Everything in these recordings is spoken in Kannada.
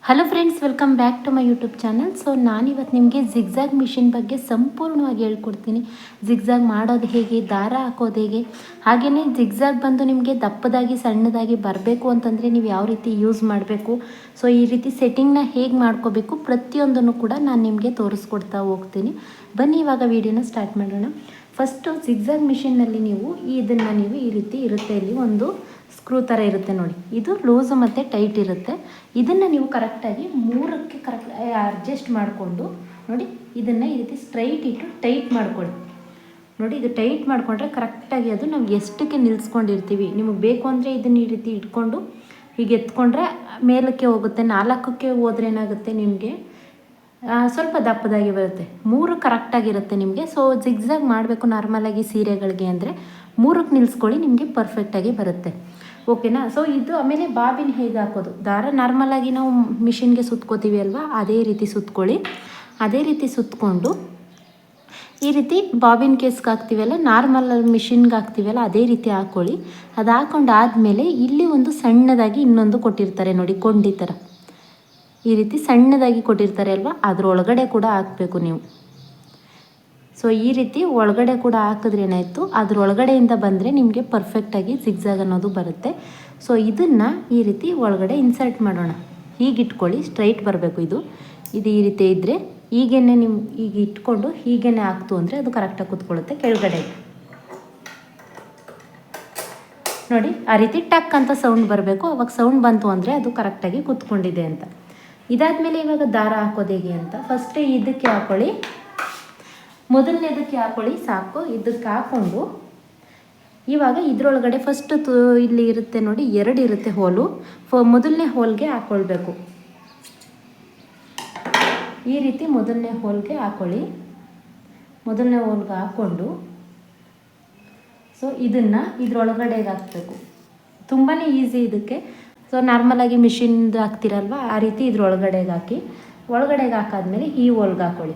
Hello friends, welcome back to my YouTube channel. So ನಾನಿವತ್ತು ನಿಮಗೆ ಜಿಗ್ಜಾಗ್ ಮಿಷಿನ್ ಬಗ್ಗೆ ಸಂಪೂರ್ಣವಾಗಿ ಹೇಳ್ಕೊಡ್ತೀನಿ. ಜಿಗ್ಜಾಗ್ ಮಾಡೋದು ಹೇಗೆ, ದಾರ ಹಾಕೋದು ಹೇಗೆ, ಹಾಗೆಯೇ ಜಿಗ್ಜಾಗ್ ಬಂದು ನಿಮಗೆ ದಪ್ಪದಾಗಿ ಸಣ್ಣದಾಗಿ ಬರಬೇಕು ಅಂತಂದರೆ ನೀವು ಯಾವ ರೀತಿ ಯೂಸ್ ಮಾಡಬೇಕು, ಸೊ ಈ ರೀತಿ ಸೆಟ್ಟಿಂಗ್ನ ಹೇಗೆ ಮಾಡ್ಕೋಬೇಕು ಪ್ರತಿಯೊಂದನ್ನು ಕೂಡ ನಾನು ನಿಮಗೆ ತೋರಿಸ್ಕೊಡ್ತಾ ಹೋಗ್ತೀನಿ. ಬನ್ನಿ ಇವಾಗ ವಿಡಿಯೋನ ಸ್ಟಾರ್ಟ್ ಮಾಡೋಣ. ಫಸ್ಟು ಜಿಗ್ಜಾಗ್ ಮಿಷಿನ್ನಲ್ಲಿ ನೀವು ನೀವು ಈ ರೀತಿ ಇರುತ್ತೆ, ಇಲ್ಲಿ ಒಂದು ಸ್ಕ್ರೂ ಥರ ಇರುತ್ತೆ ನೋಡಿ, ಇದು ಲೂಸು ಮತ್ತು ಟೈಟ್ ಇರುತ್ತೆ. ಇದನ್ನು ನೀವು ಕರೆಕ್ಟಾಗಿ ಮೂರಕ್ಕೆ ಅಡ್ಜಸ್ಟ್ ಮಾಡಿಕೊಂಡು ನೋಡಿ, ಇದನ್ನು ಈ ರೀತಿ ಸ್ಟ್ರೈಟ್ ಇಟ್ಟು ಟೈಟ್ ಮಾಡ್ಕೊಳ್ಳಿ. ನೋಡಿ, ಇದು ಟೈಟ್ ಮಾಡಿಕೊಂಡ್ರೆ ಕರೆಕ್ಟಾಗಿ ಅದು ನಾವು ಎಷ್ಟಕ್ಕೆ ನಿಲ್ಲಿಸ್ಕೊಂಡಿರ್ತೀವಿ, ನಿಮಗೆ ಬೇಕು ಅಂದರೆ ಇದನ್ನು ಈ ರೀತಿ ಇಟ್ಕೊಂಡು ಹೀಗೆ ಎತ್ಕೊಂಡ್ರೆ ಮೇಲಕ್ಕೆ ಹೋಗುತ್ತೆ. 4ಕ್ಕೆ ಹೋದ್ರೆ ಏನಾಗುತ್ತೆ, ನಿಮಗೆ ಸ್ವಲ್ಪ ದಪ್ಪದಾಗಿ ಬರುತ್ತೆ. 3 ಕರೆಕ್ಟಾಗಿರುತ್ತೆ ನಿಮಗೆ. ಸೊ ಜಿಗ್ಜಾಗ್ ಮಾಡಬೇಕು ನಾರ್ಮಲಾಗಿ ಸೀರೆಗಳಿಗೆ ಅಂದರೆ 3ಕ್ಕೆ ನಿಲ್ಲಿಸ್ಕೊಳ್ಳಿ, ನಿಮಗೆ ಪರ್ಫೆಕ್ಟಾಗಿ ಬರುತ್ತೆ. ಓಕೆನಾ? ಸೊ ಇದು ಆಮೇಲೆ ಬಾಬಿನ್ ಹೇಗೆ ಹಾಕೋದು, ದಾರ ನಾರ್ಮಲಾಗಿ ನಾವು ಮಿಷಿನ್ಗೆ ಸುತ್ಕೋತೀವಿ ಅಲ್ವಾ, ಅದೇ ರೀತಿ ಸುತ್ಕೊಳ್ಳಿ. ಅದೇ ರೀತಿ ಸುತ್ತಕೊಂಡು ಈ ರೀತಿ ಬಾಬಿನ್ ಕೇಸ್ಗೆ ಹಾಕ್ತೀವಲ್ಲ, ನಾರ್ಮಲ್ ಮಿಷಿನ್ಗೆ ಹಾಕ್ತೀವಲ್ಲ, ಅದೇ ರೀತಿ ಹಾಕ್ಕೊಳ್ಳಿ. ಅದು ಹಾಕ್ಕೊಂಡು ಆದಮೇಲೆ ಇಲ್ಲಿ ಒಂದು ಸಣ್ಣದಾಗಿ ಇನ್ನೊಂದು ಕೊಟ್ಟಿರ್ತಾರೆ ನೋಡಿ, ಕೊಂಡಿ ಥರ ಈ ರೀತಿ ಸಣ್ಣದಾಗಿ ಕೊಟ್ಟಿರ್ತಾರೆ ಅಲ್ವಾ, ಅದರೊಳಗಡೆ ಕೂಡ ಹಾಕಬೇಕು ನೀವು. ಸೊ ಈ ರೀತಿ ಒಳಗಡೆ ಕೂಡ ಹಾಕಿದ್ರೆ ಏನಾಯಿತು, ಅದರೊಳಗಡೆಯಿಂದ ಬಂದರೆ ನಿಮಗೆ ಪರ್ಫೆಕ್ಟಾಗಿ ಜಿಗ್ಜಾಗ್ ಅನ್ನೋದು ಬರುತ್ತೆ. ಸೊ ಇದನ್ನು ಈ ರೀತಿ ಒಳಗಡೆ ಇನ್ಸರ್ಟ್ ಮಾಡೋಣ. ಹೀಗೆ ಇಟ್ಕೊಳ್ಳಿ, ಸ್ಟ್ರೈಟ್ ಬರಬೇಕು. ಇದು ಈ ರೀತಿ ಇದ್ದರೆ ಹೀಗೇನೆ ನೀವು ಈಗ ಇಟ್ಕೊಂಡು ಹೀಗೇನೆ ಹಾಕ್ತು ಅಂದರೆ ಅದು ಕರೆಕ್ಟಾಗಿ ಕೂತ್ಕೊಳ್ಳುತ್ತೆ ಕೆಳಗಡೆ. ನೋಡಿ, ಆ ರೀತಿ ಟಕ್ ಅಂತ ಸೌಂಡ್ ಬರಬೇಕು. ಅವಾಗ ಸೌಂಡ್ ಬಂತು ಅಂದರೆ ಅದು ಕರೆಕ್ಟಾಗಿ ಕೂತ್ಕೊಂಡಿದೆ ಅಂತ. ಇದಾದಮೇಲೆ ಇವಾಗ ದಾರ ಹಾಕೋದು ಹೇಗೆ ಅಂತ, ಫಸ್ಟೇ ಇದಕ್ಕೆ ಹಾಕ್ಕೊಳ್ಳಿ, ಮೊದಲನೇದಕ್ಕೆ ಹಾಕ್ಕೊಳ್ಳಿ ಸಾಕು. ಇದಕ್ಕೆ ಹಾಕ್ಕೊಂಡು ಇವಾಗ ಇದರೊಳಗಡೆ ಫಸ್ಟ್ ಇಲ್ಲಿ ಇರುತ್ತೆ ನೋಡಿ, 2 ಇರುತ್ತೆ ಹೋಲು. ಮೊದಲನೇ ಹೋಲ್ಗೆ ಹಾಕ್ಕೊಳ್ಬೇಕು. ಈ ರೀತಿ ಮೊದಲನೇ ಹೋಲ್ಗೆ ಹಾಕ್ಕೊಳ್ಳಿ. ಮೊದಲನೇ ಹೋಲ್ಗೆ ಹಾಕ್ಕೊಂಡು ಸೊ ಇದನ್ನು ಇದರೊಳಗಡೆಗೆ ಹಾಕಬೇಕು. ತುಂಬಾ ಈಸಿ ಇದಕ್ಕೆ. ಸೊ ನಾರ್ಮಲಾಗಿ ಮಿಷಿನ್ದು ಹಾಕ್ತಿರಲ್ವ, ಆ ರೀತಿ ಇದ್ರೊಳಗಡೆಗೆ ಹಾಕಿ, ಒಳಗಡೆಗೆ ಹಾಕಾದ್ಮೇಲೆ ಈ ಹೋಲ್ಗೆ ಹಾಕ್ಕೊಳ್ಳಿ.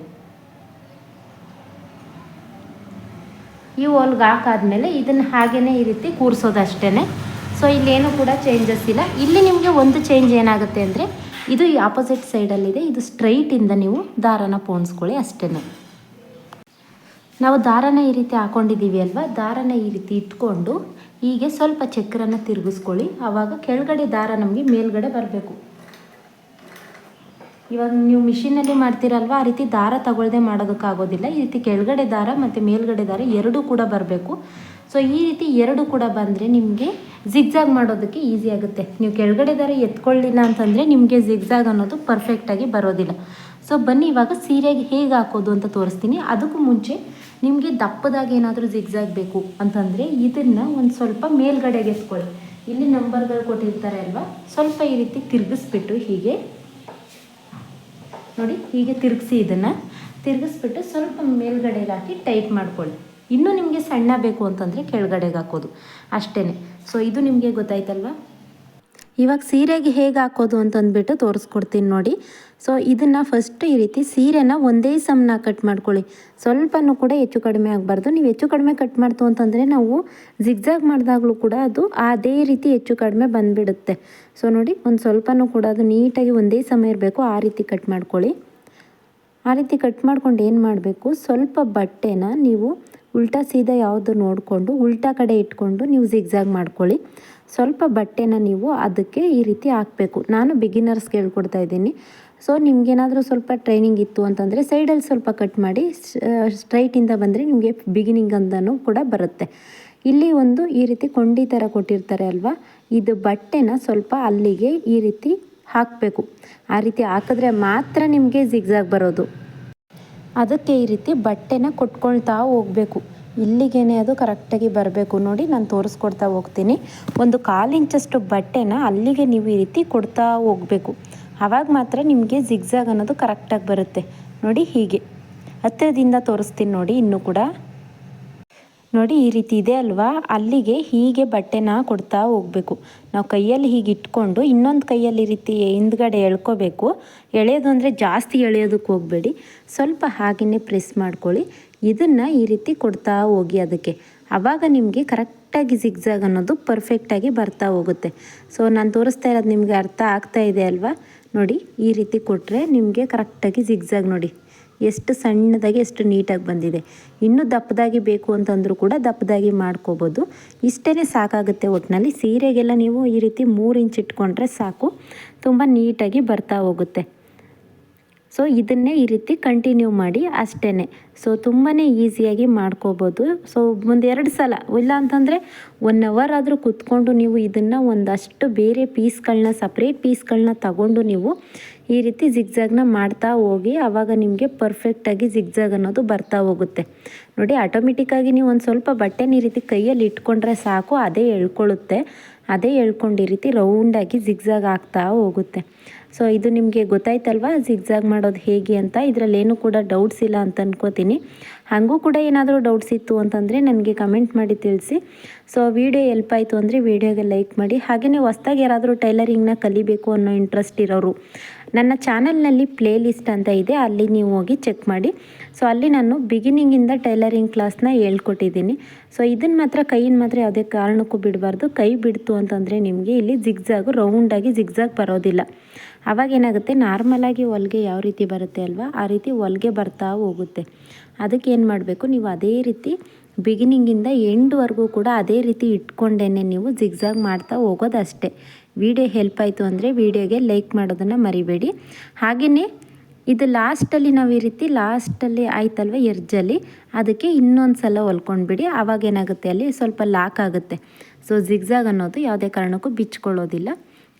ಈ ಹೋಲ್ಗೆ ಹಾಕಾದ್ಮೇಲೆ ಇದನ್ನು ಹಾಗೇ ಈ ರೀತಿ ಕೂರಿಸೋದು ಅಷ್ಟೇ. ಸೊ ಇಲ್ಲೇನೂ ಕೂಡ ಚೇಂಜಸ್ ಇಲ್ಲ. ಇಲ್ಲಿ ನಿಮಗೆ ಒಂದು ಚೇಂಜ್ ಏನಾಗುತ್ತೆ ಅಂದರೆ, ಇದು ಈ ಆಪೋಸಿಟ್ ಸೈಡಲ್ಲಿದೆ, ಇದು ಸ್ಟ್ರೈಟಿಂದ ನೀವು ದಾರನ ಪೋಣಿಸ್ಕೊಳ್ಳಿ ಅಷ್ಟೇ. ನಾವು ದಾರನ ಈ ರೀತಿ ಹಾಕ್ಕೊಂಡಿದ್ದೀವಿ ಅಲ್ವಾ, ದಾರನ ಈ ರೀತಿ ಇಟ್ಕೊಂಡು ಹೀಗೆ ಸ್ವಲ್ಪ ಚಕ್ರನ ತಿರುಗಿಸ್ಕೊಳ್ಳಿ. ಆವಾಗ ಕೆಳಗಡೆ ದಾರ ನಮಗೆ ಮೇಲ್ಗಡೆ ಬರಬೇಕು. ಇವಾಗ ನೀವು ಮಿಷಿನಲ್ಲಿ ಮಾಡ್ತೀರಲ್ವ, ಆ ರೀತಿ ದಾರ ತಗೊಳ್ಳದೆ ಮಾಡೋದಕ್ಕಾಗೋದಿಲ್ಲ. ಈ ರೀತಿ ಕೆಳಗಡೆ ದಾರ ಮತ್ತು ಮೇಲ್ಗಡೆ ದಾರ ಎರಡೂ ಕೂಡ ಬರಬೇಕು. ಸೊ ಈ ರೀತಿ 2 ಕೂಡ ಬಂದರೆ ನಿಮಗೆ ಜಿಗ್ಜಾಗ್ ಮಾಡೋದಕ್ಕೆ ಈಸಿ ಆಗುತ್ತೆ. ನೀವು ಕೆಳಗಡೆ ದಾರ ಎತ್ಕೊಳ್ಳಿಲ್ಲ ಅಂತಂದರೆ ನಿಮಗೆ ಜಿಗ್ಜಾಗ್ ಅನ್ನೋದು ಪರ್ಫೆಕ್ಟಾಗಿ ಬರೋದಿಲ್ಲ. ಸೊ ಬನ್ನಿ ಇವಾಗ ಸೀರೆಗೆ ಹೇಗೆ ಹಾಕೋದು ಅಂತ ತೋರಿಸ್ತೀನಿ. ಅದಕ್ಕೂ ಮುಂಚೆ ನಿಮಗೆ ದಪ್ಪದಾಗಿ ಏನಾದರೂ ಜಿಗ್ಜಾಗ್ ಬೇಕು ಅಂತಂದರೆ ಇದನ್ನು ಒಂದು ಸ್ವಲ್ಪ ಮೇಲ್ಗಡೆಗೆ ಎತ್ಕೊಳ್ಳಿ. ಇಲ್ಲಿ ನಂಬರ್ಗಳು ಕೊಟ್ಟಿರ್ತಾರೆ ಅಲ್ವಾ, ಸ್ವಲ್ಪ ಈ ರೀತಿ ತಿರುಗಿಸ್ಬಿಟ್ಟು ಹೀಗೆ ನೋಡಿ, ಹೀಗೆ ತಿರುಗಿಸಿ ಇದನ್ನು ತಿರುಗಿಸ್ಬಿಟ್ಟು ಸ್ವಲ್ಪ ಮೇಲ್ಗಡೆಗೆ ಹಾಕಿ ಟೈಟ್ ಮಾಡ್ಕೊಳ್ಳಿ. ಇನ್ನೂ ನಿಮಗೆ ಸಣ್ಣ ಬೇಕು ಅಂತಂದರೆ ಕೆಳಗಡೆಗೆ ಹಾಕೋದು ಅಷ್ಟೇ. ಸೊ ಇದು ನಿಮಗೆ ಗೊತ್ತಾಯ್ತಲ್ವ. ಇವಾಗ ಸೀರೆಗೆ ಹೇಗೆ ಹಾಕೋದು ಅಂತಂದ್ಬಿಟ್ಟು ತೋರಿಸ್ಕೊಡ್ತೀನಿ ನೋಡಿ. ಸೊ ಇದನ್ನು ಫಸ್ಟ್ ಈ ರೀತಿ ಸೀರೆನ ಒಂದೇ ಸಮನ ಕಟ್ ಮಾಡ್ಕೊಳ್ಳಿ. ಸ್ವಲ್ಪನೂ ಕೂಡ ಹೆಚ್ಚು ಕಡಿಮೆ ಆಗಬಾರ್ದು. ನೀವು ಹೆಚ್ಚು ಕಡಿಮೆ ಕಟ್ ಮಾಡ್ತು ಅಂತಂದರೆ ನಾವು ಜಿಗ್ಜಾಗ್ ಮಾಡಿದಾಗಲೂ ಕೂಡ ಅದು ಅದೇ ರೀತಿ ಹೆಚ್ಚು ಕಡಿಮೆ ಬಂದುಬಿಡುತ್ತೆ. ಸೊ ನೋಡಿ, ಒಂದು ಸ್ವಲ್ಪನೂ ಕೂಡ ಅದು ನೀಟಾಗಿ ಒಂದೇ ಸಮ ಇರಬೇಕು, ಆ ರೀತಿ ಕಟ್ ಮಾಡ್ಕೊಳ್ಳಿ. ಆ ರೀತಿ ಕಟ್ ಮಾಡ್ಕೊಂಡು ಏನು ಮಾಡಬೇಕು, ಸ್ವಲ್ಪ ಬಟ್ಟೆನ ನೀವು ಉಲ್ಟಾ ಸೀದಾ ಯಾವುದು ನೋಡಿಕೊಂಡು ಉಲ್ಟಾ ಕಡೆ ಇಟ್ಕೊಂಡು ನೀವು ಜಿಗ್ಜಾಗ್ ಮಾಡ್ಕೊಳ್ಳಿ. ಸ್ವಲ್ಪ ಬಟ್ಟೆನ ನೀವು ಅದಕ್ಕೆ ಈ ರೀತಿ ಹಾಕಬೇಕು. ನಾನು ಬಿಗಿನರ್ಸ್ಗೆ ಹೇಳ್ಕೊಡ್ತಾ ಇದ್ದೀನಿ. ಸೊ ನಿಮ್ಗೇನಾದರೂ ಸ್ವಲ್ಪ ಟ್ರೈನಿಂಗ್ ಇತ್ತು ಅಂತಂದರೆ ಸೈಡಲ್ಲಿ ಸ್ವಲ್ಪ ಕಟ್ ಮಾಡಿ ಸ್ಟ್ರೈಟಿಂದ ಬಂದರೆ ನಿಮಗೆ ಬಿಗಿನಿಂಗ್ ಅಂತಲೂ ಕೂಡ ಬರುತ್ತೆ. ಇಲ್ಲಿ ಒಂದು ಈ ರೀತಿ ಕೊಂಡಿ ಥರ ಕೊಟ್ಟಿರ್ತಾರೆ ಅಲ್ವಾ, ಇದು ಬಟ್ಟೆನ ಸ್ವಲ್ಪ ಅಲ್ಲಿಗೆ ಈ ರೀತಿ ಹಾಕಬೇಕು. ಆ ರೀತಿ ಹಾಕಿದ್ರೆ ಮಾತ್ರ ನಿಮಗೆ ಜಿಗ್ಜಾಗ್ ಬರೋದು. ಅದಕ್ಕೆ ಈ ರೀತಿ ಬಟ್ಟೆನ ಕೊಟ್ಕೊಳ್ತಾ ಹೋಗಬೇಕು. ಇಲ್ಲಿಗೇನೆ ಅದು ಕರೆಕ್ಟಾಗಿ ಬರಬೇಕು. ನೋಡಿ, ನಾನು ತೋರಿಸ್ಕೊಡ್ತಾ ಹೋಗ್ತೀನಿ. ಒಂದು 1/4 ಇಂಚಷ್ಟು ಬಟ್ಟೆನ ಅಲ್ಲಿಗೆ ನೀವು ಈ ರೀತಿ ಕೊಡ್ತಾ ಹೋಗಬೇಕು. ಆವಾಗ ಮಾತ್ರ ನಿಮಗೆ ಜಿಗ್ಜಾಗ್ ಅನ್ನೋದು ಕರೆಕ್ಟಾಗಿ ಬರುತ್ತೆ. ನೋಡಿ, ಹೀಗೆ ಹತ್ತಿರದಿಂದ ತೋರಿಸ್ತೀನಿ ನೋಡಿ. ಇನ್ನೂ ಕೂಡ ನೋಡಿ, ಈ ರೀತಿ ಇದೆ ಅಲ್ವಾ, ಅಲ್ಲಿಗೆ ಹೀಗೆ ಬಟ್ಟೆನ ಕೊಡ್ತಾ ಹೋಗಬೇಕು. ನಾವು ಕೈಯಲ್ಲಿ ಹೀಗೆ ಇಟ್ಕೊಂಡು ಇನ್ನೊಂದು ಕೈಯಲ್ಲಿ ಈ ರೀತಿ ಹಿಂದ್ಗಡೆ ಎಳ್ಕೋಬೇಕು. ಎಳೆಯೋದು ಅಂದರೆ ಜಾಸ್ತಿ ಎಳೆಯೋದಕ್ಕೆ ಹೋಗಬೇಡಿ, ಸ್ವಲ್ಪ ಹಾಗೆಯೇ ಪ್ರೆಸ್ ಮಾಡ್ಕೊಳ್ಳಿ. ಇದನ್ನು ಈ ರೀತಿ ಕೊಡ್ತಾ ಹೋಗಿ ಅದಕ್ಕೆ. ಆವಾಗ ನಿಮಗೆ ಕರೆಕ್ಟ್ ಕರೆಕ್ಟಾಗಿ ಜಿಗ್ಜಾಗ್ ಅನ್ನೋದು ಪರ್ಫೆಕ್ಟಾಗಿ ಬರ್ತಾ ಹೋಗುತ್ತೆ. ಸೊ ನಾನು ತೋರಿಸ್ತಾ ಇರೋದು ನಿಮಗೆ ಅರ್ಥ ಆಗ್ತಾ ಇದೆ ಅಲ್ವಾ? ನೋಡಿ, ಈ ರೀತಿ ಕೊಟ್ಟರೆ ನಿಮಗೆ ಕರೆಕ್ಟಾಗಿ ಜಿಗ್ಜಾಗ್ ನೋಡಿ ಎಷ್ಟು ಸಣ್ಣದಾಗಿ ಎಷ್ಟು ನೀಟಾಗಿ ಬಂದಿದೆ. ಇನ್ನೂ ದಪ್ಪದಾಗಿ ಬೇಕು ಅಂತಂದರೂ ಕೂಡ ದಪ್ಪದಾಗಿ ಮಾಡ್ಕೋಬೋದು. ಇಷ್ಟೇ ಸಾಕಾಗುತ್ತೆ. ಒಟ್ಟಿನಲ್ಲಿ ಸೀರೆಗೆಲ್ಲ ನೀವು ಈ ರೀತಿ 3 ಇಂಚ್ ಇಟ್ಕೊಂಡ್ರೆ ಸಾಕು, ತುಂಬ ನೀಟಾಗಿ ಬರ್ತಾ ಹೋಗುತ್ತೆ. ಸೊ ಇದನ್ನೇ ಈ ರೀತಿ ಕಂಟಿನ್ಯೂ ಮಾಡಿ ಅಷ್ಟೇ. ಸೊ ತುಂಬಾ ಈಸಿಯಾಗಿ ಮಾಡ್ಕೋಬೋದು. ಸೊ 1-2 ಸಲ ಇಲ್ಲ ಅಂತಂದರೆ 1 ಅವರ್ ಆದರೂ ಕೂತ್ಕೊಂಡು ನೀವು ಇದನ್ನು ಒಂದಷ್ಟು ಬೇರೆ ಪೀಸ್ಗಳನ್ನ ಸಪ್ರೇಟ್ ಪೀಸ್ಗಳನ್ನ ತಗೊಂಡು ನೀವು ಈ ರೀತಿ ಜಿಗ್ಜಾಗ್ನ ಮಾಡ್ತಾ ಹೋಗಿ, ಆವಾಗ ನಿಮಗೆ ಪರ್ಫೆಕ್ಟಾಗಿ ಜಿಗ್ಜಾಗ್ ಅನ್ನೋದು ಬರ್ತಾ ಹೋಗುತ್ತೆ. ನೋಡಿ, ಆಟೋಮೆಟಿಕ್ಕಾಗಿ ನೀವು ಒಂದು ಸ್ವಲ್ಪ ಬಟ್ಟೆನ ಈ ರೀತಿ ಕೈಯಲ್ಲಿ ಇಟ್ಕೊಂಡ್ರೆ ಸಾಕು, ಅದೇ ಎಳ್ಕೊಳ್ಳುತ್ತೆ. ಅದೇ ಎಳ್ಕೊಂಡು ಈ ರೀತಿ ರೌಂಡಾಗಿ ಜಿಗ್ಜಾಗ್ ಆಗ್ತಾ ಹೋಗುತ್ತೆ. ಸೊ ಇದು ನಿಮಗೆ ಗೊತ್ತಾಯ್ತಲ್ವಾ ಜಿಗ್ಜಾಗ್ ಮಾಡೋದು ಹೇಗೆ ಅಂತ? ಇದರಲ್ಲೇನೂ ಕೂಡ ಡೌಟ್ಸ್ ಇಲ್ಲ ಅಂತ ಅನ್ಕೋತೀನಿ. ಹಾಗೂ ಕೂಡ ಏನಾದರೂ ಡೌಟ್ಸ್ ಇತ್ತು ಅಂತಂದರೆ ನನಗೆ ಕಮೆಂಟ್ ಮಾಡಿ ತಿಳಿಸಿ. ಸೊ ವಿಡಿಯೋ ಹೆಲ್ಪ್ ಆಯಿತು ಅಂದರೆ ವಿಡಿಯೋಗೆ ಲೈಕ್ ಮಾಡಿ. ಹಾಗೆಯೇ ಹೊಸ್ದಾಗಿ ಯಾರಾದರೂ ಟೈಲರಿಂಗ್ನ ಕಲಿಬೇಕು ಅನ್ನೋ ಇಂಟ್ರೆಸ್ಟ್ ಇರೋರು ನನ್ನ ಚಾನಲ್ನಲ್ಲಿ ಪ್ಲೇ ಲಿಸ್ಟ್ ಅಂತ ಇದೆ, ಅಲ್ಲಿ ನೀವು ಹೋಗಿ ಚೆಕ್ ಮಾಡಿ. ಸೊ ಅಲ್ಲಿ ನಾನು ಬಿಗಿನಿಂಗಿಂದ ಟೈಲರಿಂಗ್ ಕ್ಲಾಸ್ನ ಹೇಳ್ಕೊಟ್ಟಿದ್ದೀನಿ. ಸೊ ಇದನ್ನು ಮಾತ್ರ ಕೈಯಿಂದ ಮಾತ್ರ ಯಾವುದೇ ಕಾರಣಕ್ಕೂ ಬಿಡಬಾರ್ದು. ಕೈ ಬಿಡ್ತು ಅಂತಂದರೆ ನಿಮಗೆ ಇಲ್ಲಿ ಜಿಗ್ಜಾಗು ರೌಂಡಾಗಿ ಜಿಗ್ಜಾಗ್ ಬರೋದಿಲ್ಲ. ಆವಾಗ ಏನಾಗುತ್ತೆ, ನಾರ್ಮಲಾಗಿ ಹೊಲಿಗೆ ಯಾವ ರೀತಿ ಬರುತ್ತೆ ಅಲ್ವಾ, ಆ ರೀತಿ ಹೊಲಿಗೆ ಬರ್ತಾ ಹೋಗುತ್ತೆ. ಅದಕ್ಕೆ ಏನು ಮಾಡಬೇಕು, ನೀವು ಅದೇ ರೀತಿ ಬಿಗಿನಿಂಗಿಂದ ಎಂಡ್ವರೆಗೂ ಕೂಡ ಅದೇ ರೀತಿ ಇಟ್ಕೊಂಡೇನೆ ನೀವು ಜಿಗ್ಜಾಗ್ ಮಾಡ್ತಾ ಹೋಗೋದು ಅಷ್ಟೇ. ವಿಡಿಯೋ ಹೆಲ್ಪ್ ಆಯಿತು ಅಂದರೆ ವಿಡಿಯೋಗೆ ಲೈಕ್ ಮಾಡೋದನ್ನು ಮರಿಬೇಡಿ. ಹಾಗೆಯೇ ಇದು ಲಾಸ್ಟಲ್ಲಿ ನಾವು ಈ ರೀತಿ ಲಾಸ್ಟಲ್ಲಿ ಆಯ್ತಲ್ವ ಎರ್ಜಲ್ಲಿ, ಅದಕ್ಕೆ ಇನ್ನೊಂದು ಸಲ ಹೊಲ್ಕೊಂಡ್ಬಿಡಿ. ಆವಾಗ ಏನಾಗುತ್ತೆ, ಅಲ್ಲಿ ಸ್ವಲ್ಪ ಲಾಕ್ ಆಗುತ್ತೆ. ಸೊ ಜಿಗ್ಜಾಗ್ ಅನ್ನೋದು ಯಾವುದೇ ಕಾರಣಕ್ಕೂ ಬಿಚ್ಕೊಳ್ಳೋದಿಲ್ಲ.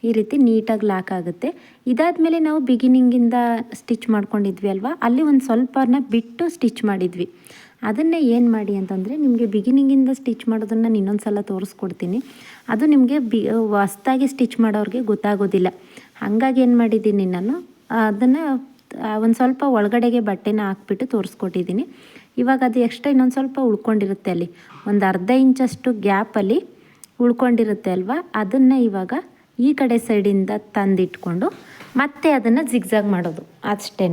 ಈ ರೀತಿ ನೀಟಾಗಿ ಲಾಕ್ ಆಗುತ್ತೆ. ಇದಾದಮೇಲೆ ನಾವು ಬಿಗಿನಿಂಗಿಂದ ಸ್ಟಿಚ್ ಮಾಡ್ಕೊಂಡಿದ್ವಿ ಅಲ್ವಾ, ಅಲ್ಲಿ ಒಂದು ಸ್ವಲ್ಪನ ಬಿಟ್ಟು ಸ್ಟಿಚ್ ಮಾಡಿದ್ವಿ. ಅದನ್ನೇ ಏನು ಮಾಡಿ ಅಂತಂದರೆ, ನಿಮಗೆ ಬಿಗಿನಿಂಗಿಂದ ಸ್ಟಿಚ್ ಮಾಡೋದನ್ನು ನಾನು ಇನ್ನೊಂದು ಸಲ ತೋರಿಸ್ಕೊಡ್ತೀನಿ. ಅದು ನಿಮಗೆ ಹೊಸ್ದಾಗಿ ಸ್ಟಿಚ್ ಮಾಡೋರಿಗೆ ಗೊತ್ತಾಗೋದಿಲ್ಲ. ಹಾಗಾಗಿ ಏನು ಮಾಡಿದ್ದೀನಿ, ನಾನು ಅದನ್ನು ಒಂದು ಸ್ವಲ್ಪ ಒಳಗಡೆಗೆ ಬಟ್ಟೆನ ಹಾಕ್ಬಿಟ್ಟು ತೋರಿಸ್ಕೊಟ್ಟಿದ್ದೀನಿ. ಇವಾಗ ಅದು ಎಕ್ಸ್ಟ್ರಾ ಇನ್ನೊಂದು ಸ್ವಲ್ಪ ಉಳ್ಕೊಂಡಿರುತ್ತೆ, ಅಲ್ಲಿ ಒಂದು ಅರ್ಧ ಇಂಚಷ್ಟು ಗ್ಯಾಪಲ್ಲಿ ಉಳ್ಕೊಂಡಿರುತ್ತೆ ಅಲ್ವಾ, ಅದನ್ನು ಇವಾಗ ಈ ಕಡೆ ಸೈಡಿಂದ ತಂದಿಟ್ಕೊಂಡು ಮತ್ತೆ ಅದನ್ನು ಜಿಗ್ಜಾಗ್ ಮಾಡೋದು ಅಷ್ಟೇ.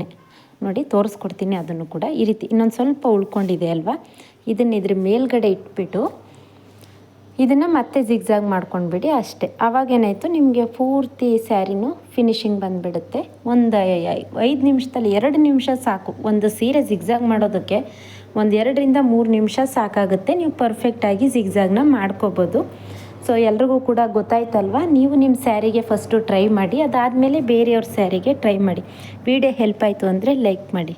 ನೋಡಿ ತೋರಿಸ್ಕೊಡ್ತೀನಿ ಅದನ್ನು ಕೂಡ. ಈ ರೀತಿ ಇನ್ನೊಂದು ಸ್ವಲ್ಪ ಉಳ್ಕೊಂಡಿದೆ ಅಲ್ವಾ, ಇದನ್ನು ಇದ್ರ ಮೇಲ್ಗಡೆ ಇಟ್ಬಿಟ್ಟು ಇದನ್ನು ಮತ್ತೆ ಜಿಗ್ಜಾಗ್ ಮಾಡ್ಕೊಂಡ್ಬಿಡಿ ಅಷ್ಟೇ. ಆವಾಗೇನಾಯಿತು, ನಿಮಗೆ ಪೂರ್ತಿ ಸ್ಯಾರಿನೂ ಫಿನಿಶಿಂಗ್ ಬಂದುಬಿಡುತ್ತೆ. ಒಂದು 5 ನಿಮಿಷದಲ್ಲಿ 2 ನಿಮಿಷ ಸಾಕು. ಒಂದು ಸೀರೆ ಜಿಗ್ಜಾಗ್ ಮಾಡೋದಕ್ಕೆ 2-3 ನಿಮಿಷ ಸಾಕಾಗುತ್ತೆ. ನೀವು ಪರ್ಫೆಕ್ಟಾಗಿ ಜಿಗ್ಜಾಗ್ನ ಮಾಡ್ಕೋಬೋದು. ಸೊ ಎಲ್ರಿಗೂ ಕೂಡ ಗೊತ್ತಾಯ್ತಲ್ವ? ನೀವು ನಿಮ್ಮ ಸ್ಯಾರಿಗೆ ಫಸ್ಟು ಟ್ರೈ ಮಾಡಿ, ಅದಾದಮೇಲೆ ಬೇರೆಯವ್ರ ಸ್ಯಾರಿಗೆ ಟ್ರೈ ಮಾಡಿ. ವಿಡಿಯೋ ಹೆಲ್ಪ್ ಆಯಿತು ಅಂದರೆ ಲೈಕ್ ಮಾಡಿ.